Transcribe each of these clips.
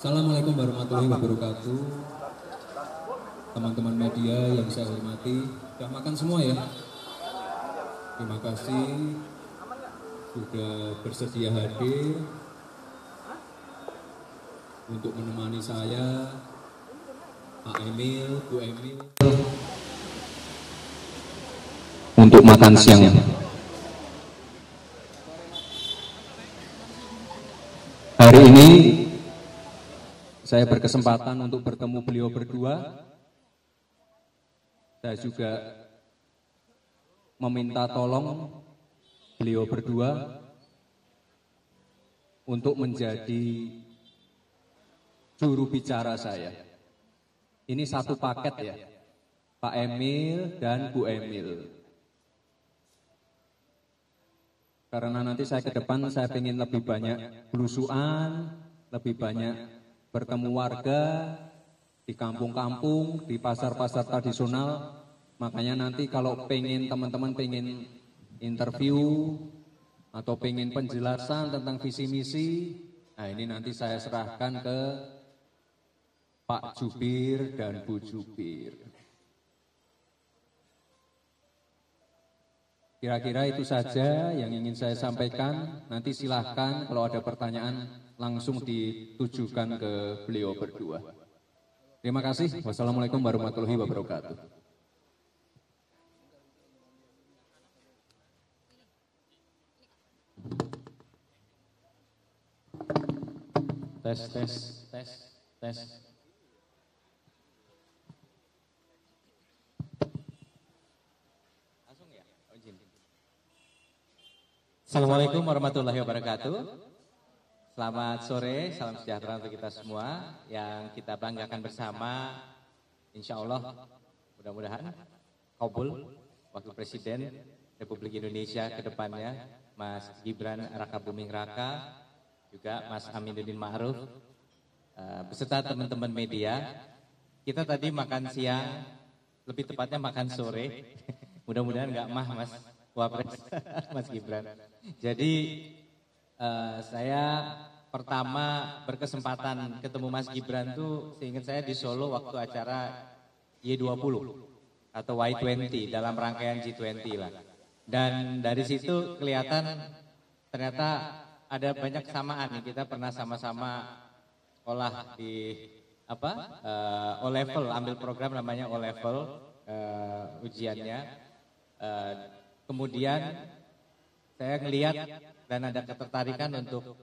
Assalamualaikum warahmatullahi wabarakatuh. Teman-teman media yang saya hormati, sudah makan semua ya? Terima kasih sudah bersedia hadir untuk menemani saya, Pak Emil, Bu Emil, untuk makan siang. Hari ini saya berkesempatan untuk bertemu beliau berdua. Saya juga meminta tolong beliau berdua untuk menjadi juru bicara saya. Ini satu paket ya, Pak Emil dan Bu Emil. Karena nanti saya ke depan saya ingin lebih banyak belusuan, lebih banyak bertemu warga di kampung-kampung, di pasar-pasar tradisional. Makanya nanti kalau pengen teman-teman pengen interview atau pengen penjelasan tentang visi misi, nah ini nanti saya serahkan ke Pak Jubir dan Bu Jubir. Kira-kira itu saja yang ingin saya sampaikan. Nanti silahkan kalau ada pertanyaan langsung ditujukan ke beliau berdua. Terima kasih. Wassalamualaikum warahmatullahi wabarakatuh. Tes. Assalamualaikum warahmatullahi wabarakatuh. Selamat sore, salam sejahtera untuk kita semua yang kita banggakan bersama. Insya Allah mudah-mudahan kabul Wakil Presiden Republik Indonesia ke depannya, Mas Gibran Raka Buming Raka, juga Mas Aminuddin Ma'ruf, beserta teman-teman media. Kita tadi makan siang, lebih tepatnya makan sore. Mudah-mudahan nggak Mas Wapres, Mas Gibran. Jadi saya pertama berkesempatan ketemu Mas Gibran tuh seingat saya di Solo waktu acara Y20 atau Y20 dalam rangkaian G20 lah. Dan dari situ kelihatan ternyata ada banyak kesamaan nih. Kita pernah sama-sama sekolah di O-level, ambil program namanya O-level ujiannya. Kemudian saya ngelihat dan ada ketertarikan untuk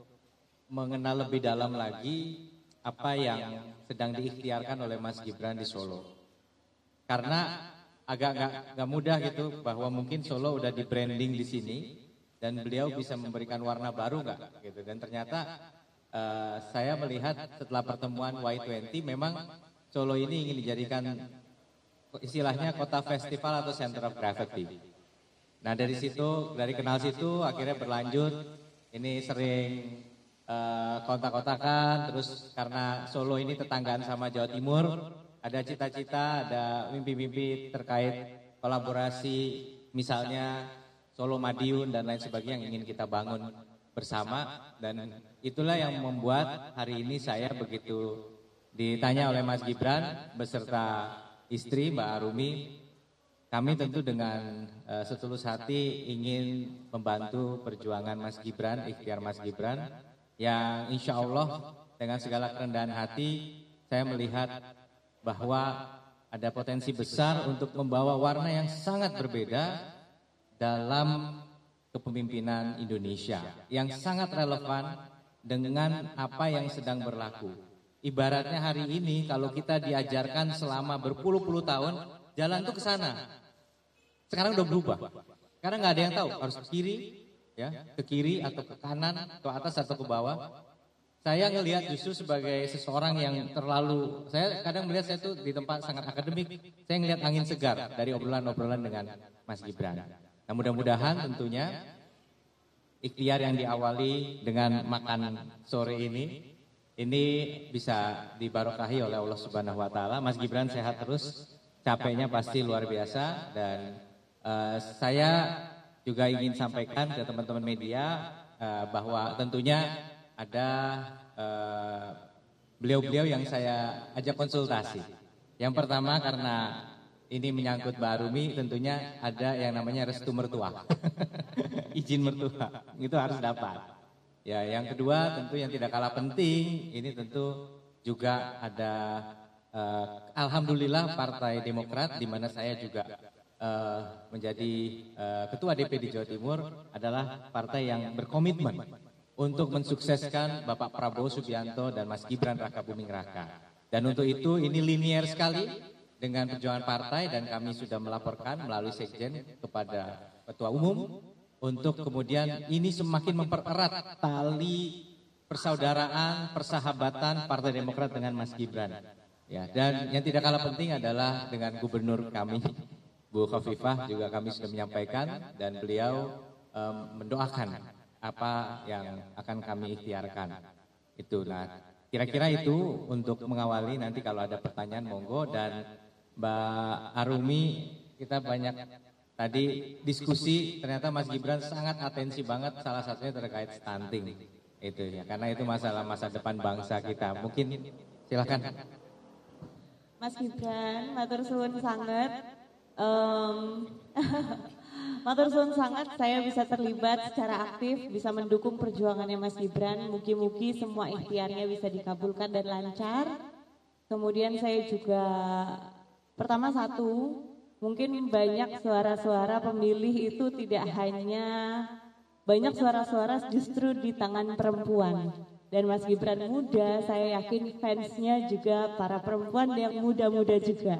mengenal lebih dalam lagi apa yang sedang diikhtiarkan oleh Mas Gibran di Solo. Karena agak nggak mudah gitu bahwa mungkin Solo udah di branding di sini dan beliau bisa memberikan warna baru nggak gitu. Dan ternyata saya melihat setelah pertemuan Y20 memang Solo ini ingin dijadikan istilahnya kota festival atau center of gravity. Nah dari situ, dari kenal situ akhirnya berlanjut, ini sering kontak-kontakan, terus karena Solo ini tetanggaan sama Jawa Timur, ada cita-cita, ada mimpi-mimpi terkait kolaborasi misalnya Solo Madiun dan lain sebagainya yang ingin kita bangun bersama. Dan itulah yang membuat hari ini saya begitu ditanya oleh Mas Gibran beserta istri Mbak Arumi, kami tentu dengan setulus hati ingin membantu perjuangan Mas Gibran, ikhtiar Mas Gibran, yang insya Allah dengan segala kerendahan hati saya melihat bahwa ada potensi besar untuk membawa warna yang sangat berbeda dalam kepemimpinan Indonesia, yang sangat relevan dengan apa yang sedang berlaku. Ibaratnya hari ini kalau kita diajarkan selama berpuluh-puluh tahun, jalan tuh ke sana. Sekarang udah berubah. Karena nggak ada yang tahu harus ke kiri, ya, ke kiri atau ke kanan, ke atas atau ke bawah. Saya ngelihat justru sebagai seseorang yang terlalu, saya kadang melihat saya tuh di tempat sangat akademik, saya ngelihat angin segar dari obrolan-obrolan dengan Mas Gibran. Nah mudah-mudahan tentunya ikhtiar yang diawali dengan makan sore ini bisa dibarokahi oleh Allah Subhanahu Wa Taala. Mas Gibran sehat terus, capeknya pasti luar biasa dan saya juga ingin sampaikan ke teman-teman media bahwa tentunya ada beliau-beliau yang saya ajak konsultasi. Yang pertama karena ini menyangkut Mbak Arumi, tentunya ada yang namanya restu mertua. Izin mertua, itu harus dapat. Ya, yang kedua tentu yang tidak kalah penting, ini tentu juga ada alhamdulillah Partai Demokrat, di mana saya juga menjadi Ketua DPD Jawa Timur, adalah partai yang berkomitmen untuk mensukseskan Bapak Prabowo Subianto dan Mas Gibran Rakabuming Raka. Dan untuk itu ini linier sekali dengan perjuangan partai, dan kami sudah melaporkan melalui Sekjen kepada Ketua Umum untuk kemudian ini semakin mempererat tali persaudaraan, persahabatan Partai Demokrat dengan Mas Gibran. Ya, dan yang tidak kalah penting adalah dengan Gubernur kami, Bu Khofifah, juga kami sudah menyampaikan dan beliau mendoakan apa yang akan kami ikhtiarkan. Itu, nah kira-kira itu untuk mengawali, nanti kalau ada pertanyaan monggo. Dan Mbak Arumi, kita banyak tadi diskusi, ternyata Mas Gibran sangat atensi banget, salah satunya terkait stunting. Itu ya, karena itu masalah masa depan bangsa kita. Mungkin silakan. Mas Gibran, matur suwun sangat. Matur suwun sangat, saya bisa terlibat secara aktif, bisa mendukung perjuangannya Mas Gibran. Mugi-mugi semua ikhtiarnya bisa dikabulkan dan lancar. Kemudian saya juga pertama mungkin banyak suara-suara pemilih itu tidak hanya banyak suara-suara justru di tangan perempuan. Dan Mas Gibran muda, saya yakin fansnya juga para perempuan yang muda-muda juga.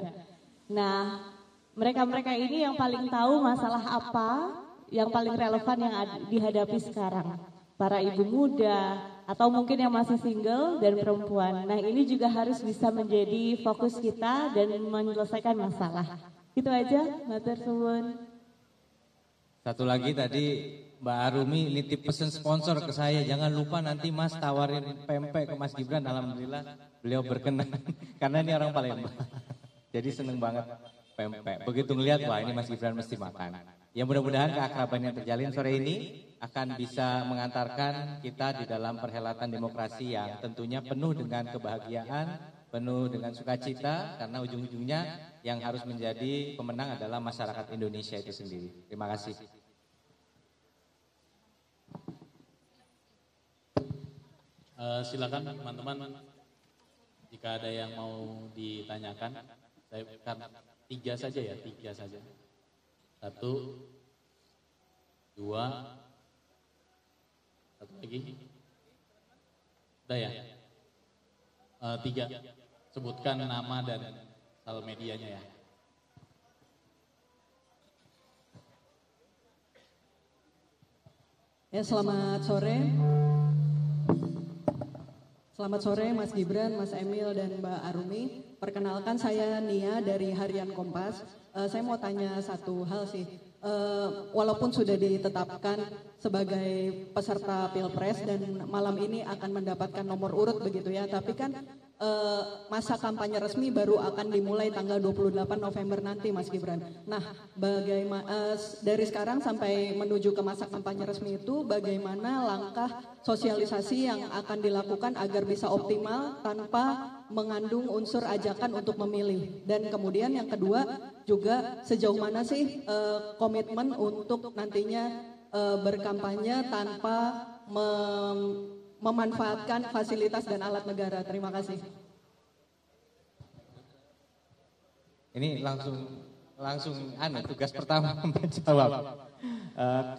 Nah, mereka-mereka ini yang paling tahu masalah apa yang paling relevan yang dihadapi sekarang. Para ibu muda atau mungkin yang masih single dan perempuan. Nah, ini juga harus bisa menjadi fokus kita dan menyelesaikan masalah. Itu aja, matur suwun. Satu lagi tadi Mbak Arumi nitip pesan sponsor ke saya, jangan lupa nanti Mas tawarin pempek ke Mas Gibran. Alhamdulillah beliau berkenan karena ini orang Palembang. Jadi seneng banget pempek. Begitu ngelihat, wah ini Mas Gibran mesti makan. Ya mudah-mudahan keakraban yang terjalin sore ini akan bisa mengantarkan kita di dalam perhelatan demokrasi yang tentunya penuh dengan kebahagiaan, penuh dengan sukacita, karena ujung-ujungnya yang harus menjadi pemenang adalah masyarakat Indonesia itu sendiri. Terima kasih. Silakan teman-teman, jika ada yang mau ditanyakan, saya kan tiga saja. 1, 2, satu lagi, udah ya, 3. Sebutkan nama dan sosial medianya ya. Ya, selamat sore. Selamat sore Mas Gibran, Mas Emil, dan Mbak Arumi. Perkenalkan saya Nia dari Harian Kompas. Saya mau tanya satu hal sih. Walaupun sudah ditetapkan sebagai peserta Pilpres dan malam ini akan mendapatkan nomor urut begitu ya, tapi kan masa kampanye resmi baru akan dimulai tanggal 28 November nanti Mas Gibran. Nah, bagaimana dari sekarang sampai menuju ke masa kampanye resmi itu, bagaimana langkah sosialisasi yang akan dilakukan agar bisa optimal tanpa mengandung unsur ajakan untuk memilih? Dan kemudian yang kedua juga, sejauh mana sih komitmen untuk nantinya berkampanye tanpa memanfaatkan fasilitas dan alat negara? Terima kasih. Ini langsung tugas pertama menjawab.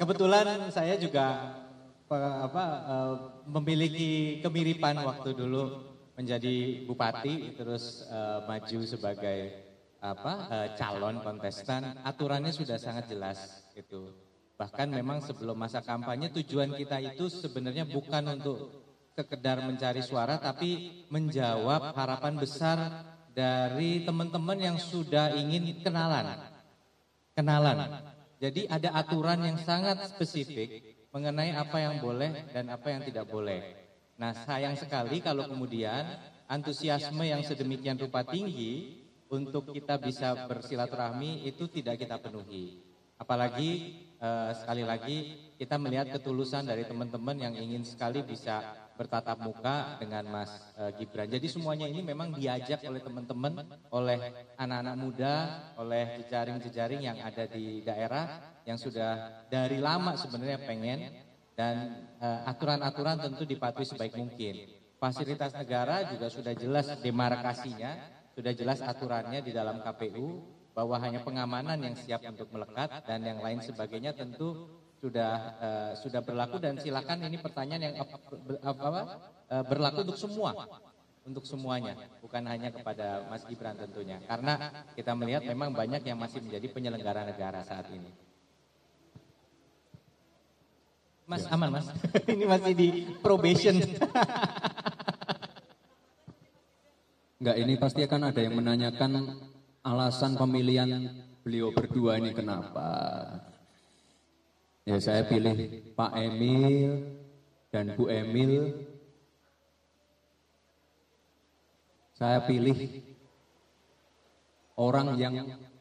Kebetulan saya juga memiliki kemiripan waktu dulu menjadi bupati, terus maju sebagai calon kontestan. Aturannya sudah sangat jelas itu. Bahkan memang sebelum masa kampanye tujuan kita itu sebenarnya bukan untuk sekedar mencari suara, tapi menjawab harapan besar dari teman-teman yang sudah ingin kenalan. Jadi ada aturan yang sangat spesifik mengenai apa yang boleh dan apa yang tidak boleh. Nah, sayang sekali kalau kemudian antusiasme yang sedemikian rupa tinggi untuk kita bisa bersilaturahmi itu tidak kita penuhi. Apalagi sekali lagi kita melihat ketulusan dari teman-teman yang ingin sekali bisa bertatap muka dengan Mas Gibran. Jadi semuanya ini memang diajak oleh teman-teman, oleh anak-anak muda, oleh jejaring-jejaring yang ada di daerah yang sudah dari lama sebenarnya pengen, dan aturan-aturan tentu dipatuhi sebaik mungkin. Fasilitas negara juga sudah jelas demarkasinya, sudah jelas aturannya di dalam KPU, bahwa hanya pengamanan yang siap untuk melekat dan yang lain sebagainya tentu sudah berlaku, dan silakan ini pertanyaan yang berlaku untuk semuanya, bukan hanya kepada Mas Gibran tentunya, karena kita melihat memang banyak yang masih menjadi penyelenggara negara saat ini. Mas aman Mas, ini masih di probation. Enggak, ini pasti akan ada yang menanyakan alasan pemilihan beliau berdua ini kenapa. Ya saya pilih Pak Emil dan Bu Emil. Saya pilih orang yang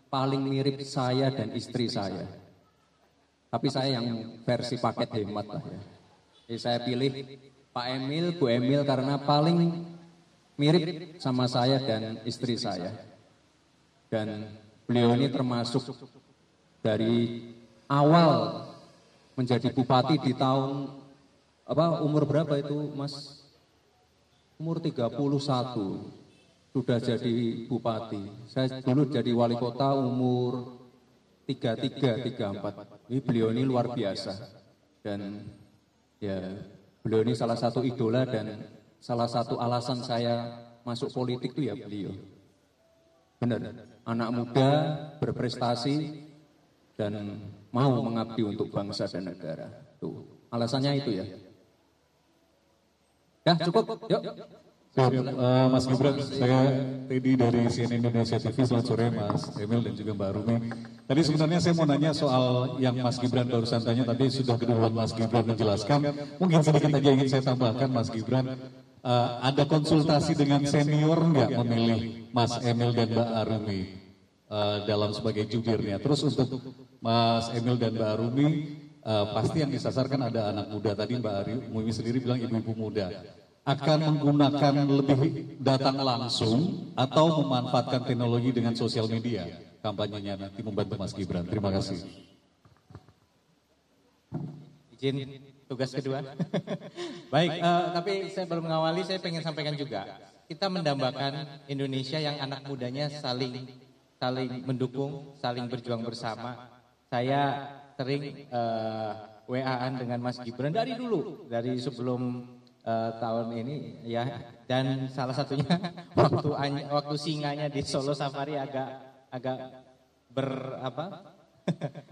paling mirip saya dan istri saya. Tapi saya yang versi paket hemat lah ya. Jadi saya pilih Pak Emil, Bu Emil karena paling mirip sama saya dan istri saya. Dan beliau ini termasuk dari awal menjadi bupati di tahun umur berapa itu Mas? Umur 31 sudah jadi bupati. Saya dulu jadi wali kota umur 33, 34. Ini beliau ini luar biasa. Dan ya beliau ini salah satu idola dan salah satu alasan saya masuk politik itu ya beliau. Benar, anak muda berprestasi dan mau mengabdi untuk bangsa dan negara. Tuh, alasannya itu ya. Ya cukup, yuk. Mas Gibran, saya Teddy dari CNN Indonesia TV. Selamat sore Mas Emil dan juga Mbak Rumi. Tadi sebenarnya saya mau nanya soal yang Mas Gibran barusan tanya, tapi sudah keduluan Mas Gibran menjelaskan. Mungkin sedikit aja ingin saya tambahkan Mas Gibran. Ada konsultasi dengan senior nggak memilih Mas Emil dan Mbak Arumi dalam sebagai jubirnya? Terus untuk Mas Emil dan Mbak Arumi, pasti yang disasarkan ada anak muda. Tadi Mbak Arumi sendiri bilang ibu-ibu muda. Akan menggunakan lebih datang langsung atau memanfaatkan teknologi dengan sosial media kampanyenya nanti membantu Mas Gibran? Terima kasih. Izin tugas kedua. Baik, tapi saya belum mengawali, saya pengen sampaikan juga. Kita mendambakan Indonesia yang anak mudanya saling mendukung, saling berjuang bersama. Saya sering WA-an dengan Mas Gibran dari dulu, dari sebelum tahun ini ya. Dan salah satunya waktu singanya di Solo Safari agak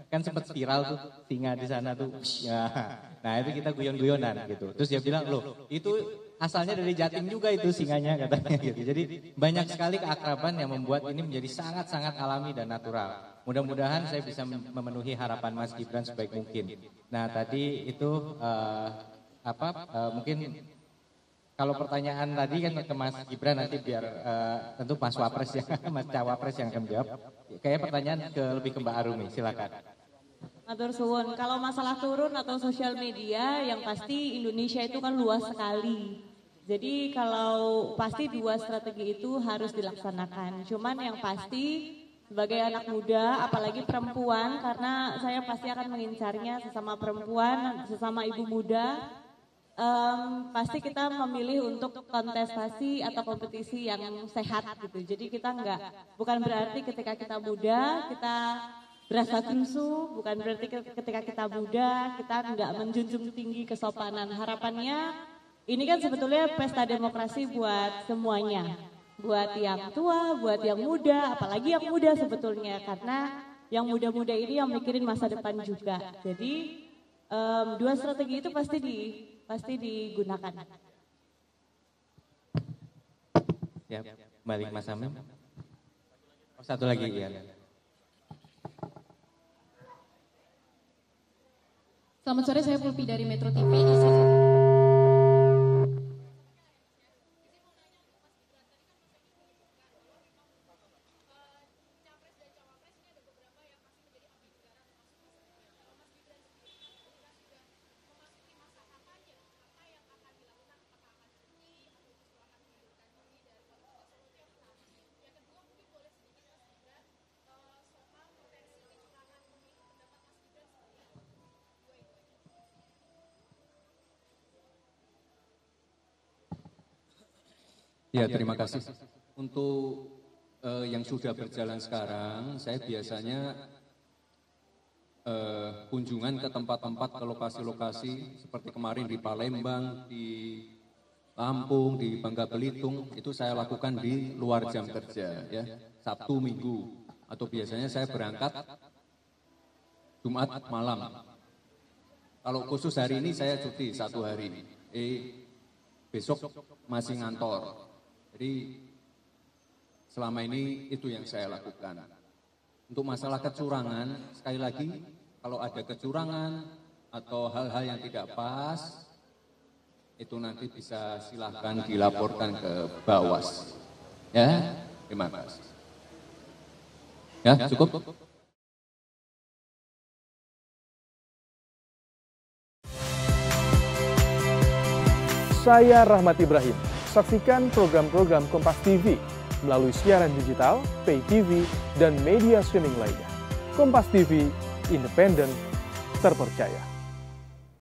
kan sempat viral tuh singa di sana tuh. Ya. Nah itu kita guyon-guyonan gitu. Terus dia bilang, loh itu asalnya dari Jatim juga itu singanya katanya gitu. Jadi banyak sekali keakraban yang membuat ini menjadi sangat-sangat alami dan natural. Mudah-mudahan saya bisa memenuhi harapan Mas Gibran sebaik mungkin. Nah tadi itu mungkin kalau pertanyaan tadi kan ke Mas Gibran nanti biar tentu Mas Wapres ya, Mas Cawapres yang akan menjawab. Kayaknya pertanyaan lebih ke Mbak Arumi, silakan. Matur suwun, kalau masalah turun atau sosial media yang pasti Indonesia itu kan luas sekali. Jadi kalau pasti dua strategi itu harus dilaksanakan. Cuman yang pasti sebagai anak muda, apalagi perempuan, karena saya pasti akan mengincarnya sesama perempuan, sesama ibu muda, pasti kita memilih untuk kontestasi atau kompetisi yang sehat gitu. Jadi kita bukan berarti ketika kita muda kita berasa kerusuh, bukan berarti ketika kita muda kita nggak menjunjung tinggi kesopanan. Harapannya ini kan sebetulnya pesta demokrasi buat semuanya, buat yang tua, buat yang muda, apalagi yang muda sebetulnya, karena yang muda-muda ini yang mikirin masa depan juga. Jadi dua strategi itu pasti digunakan. Ya, balik Mas Amim. Oh, satu lagi ya. Selamat sore, saya Pulpi dari Metro TV. Ya, terima kasih. Untuk yang sudah berjalan sekarang, saya biasanya kunjungan ke tempat-tempat, ke lokasi-lokasi seperti kemarin di Palembang, di Lampung, di Bangka Belitung, itu saya lakukan di luar jam kerja, ya, Sabtu, Minggu, atau biasanya saya berangkat Jumat malam. Kalau khusus hari ini saya cuti 1 hari, besok masih ngantor. Jadi selama ini itu yang saya lakukan. Untuk masalah kecurangan, sekali lagi, kalau ada kecurangan atau hal-hal yang tidak pas, itu nanti bisa silahkan dilaporkan ke Bawas. Ya, terima kasih. Ya, cukup. Saya Rahmat Ibrahim. Saksikan program-program Kompas TV melalui siaran digital, pay TV, dan media streaming lainnya. Kompas TV, independen, terpercaya.